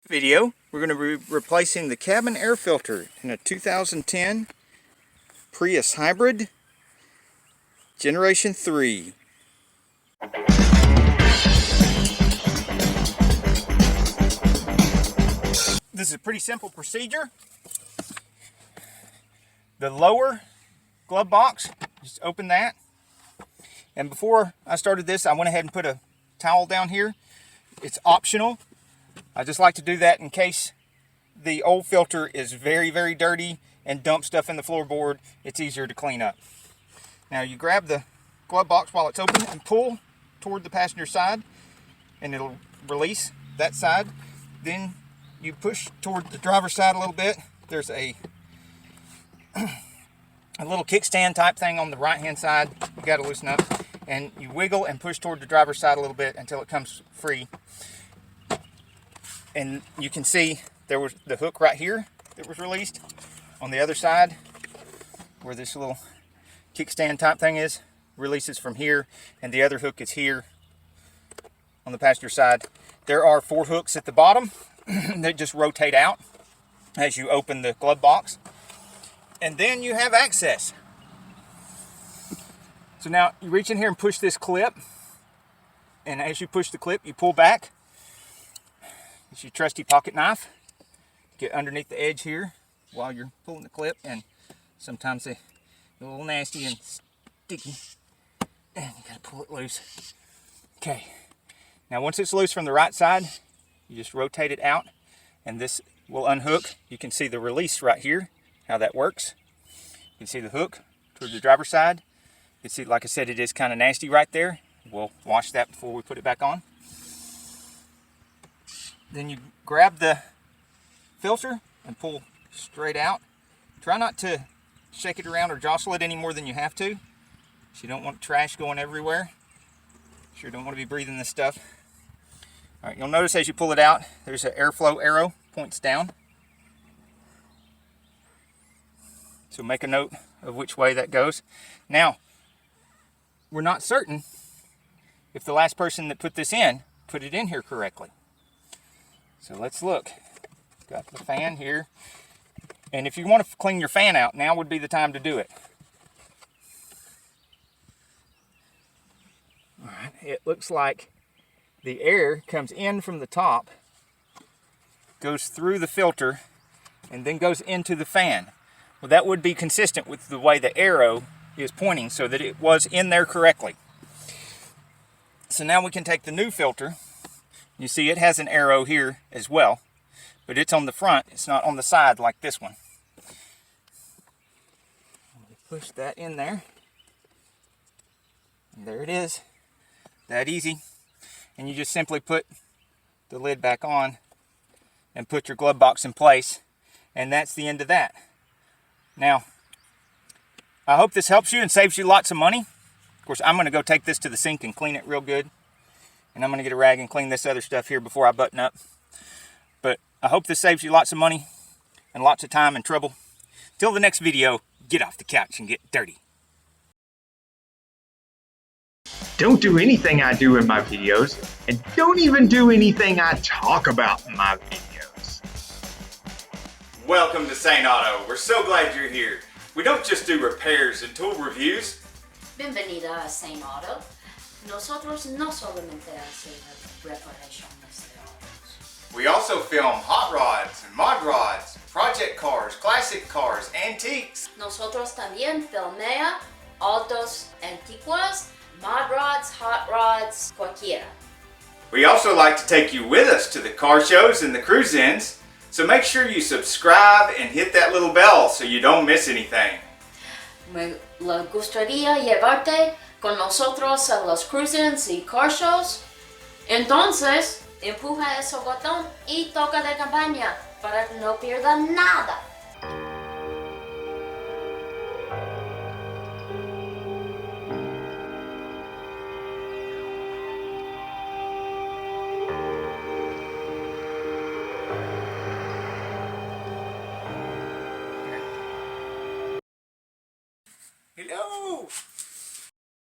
Video, we're going to be replacing the cabin air filter in a 2010 Prius Hybrid Generation 3. This is a pretty simple procedure. The lower glove box, just open that. And before I started this, I went ahead and put a towel down here. It's optional. I just like to do that in case the old filter is very, very dirty and dump stuff in the floorboard. It's easier to clean up. Now you grab the glove box while it's open and pull toward the passenger side, and it'll release that side. Then you push toward the driver's side a little bit. There's a little kickstand type thing on the right hand side. You got to loosen up, and you wiggle and push toward the driver's side a little bit until it comes free. And you can see there was the hook right here that was released. On the other side, where this little kickstand type thing is, releases from here, and the other hook is here on the passenger side. There are 4 hooks at the bottom that just rotate out as you open the glove box, and then you have access. So now you reach in here and push this clip, and as you push the clip, you pull back. It's your trusty pocket knife. Get underneath the edge here while you're pulling the clip, and sometimes they're a little nasty and sticky, and you gotta pull it loose. Okay, now once it's loose from the right side, you just rotate it out, and this will unhook. You can see the release right here, how that works. You can see the hook toward the driver's side. You can see, like I said, it is kind of nasty right there. We'll wash that before we put it back on. Then you grab the filter and pull straight out. Try not to shake it around or jostle it any more than you have to. So you don't want trash going everywhere. Sure don't want to be breathing this stuff. All right, you'll notice as you pull it out, there's an airflow arrow, points down. So make a note of which way that goes. Now, we're not certain if the last person that put this in put it in here correctly. So let's look. Got the fan here. And if you want to clean your fan out, now would be the time to do it. All right, it looks like the air comes in from the top, goes through the filter, and then goes into the fan. Well, that would be consistent with the way the arrow is pointing, so that it was in there correctly. So now we can take the new filter. You see it has an arrow here as well, but it's on the front, it's not on the side like this one. Push that in there, and there it is. That easy. And you just simply put the lid back on and put your glove box in place, and that's the end of that. Now, I hope this helps you and saves you lots of money. Of course, I'm going to go take this to the sink and clean it real good. And I'm going to get a rag and clean this other stuff here before I button up. But I hope this saves you lots of money and lots of time and trouble. Till the next video, get off the couch and get dirty. Don't do anything I do in my videos, and don't even do anything I talk about in my videos. Welcome to Saneauto. We're so glad you're here. We don't just do repairs and tool reviews. Bienvenida a Saneauto. Nosotros no solamente hacemos reparaciones de autos. We also film hot rods and mod rods, project cars, classic cars, antiques. Nosotros también filmea autos antiguos, mod rods, hot rods, cualquiera. We also like to take you with us to the car shows and the cruise-ins, so make sure you subscribe and hit that little bell so you don't miss anything. Me gustaría llevarte con nosotros a los cruise-ins y car shows. Entonces, empuja ese botón y toca de campaña para que no pierda nada.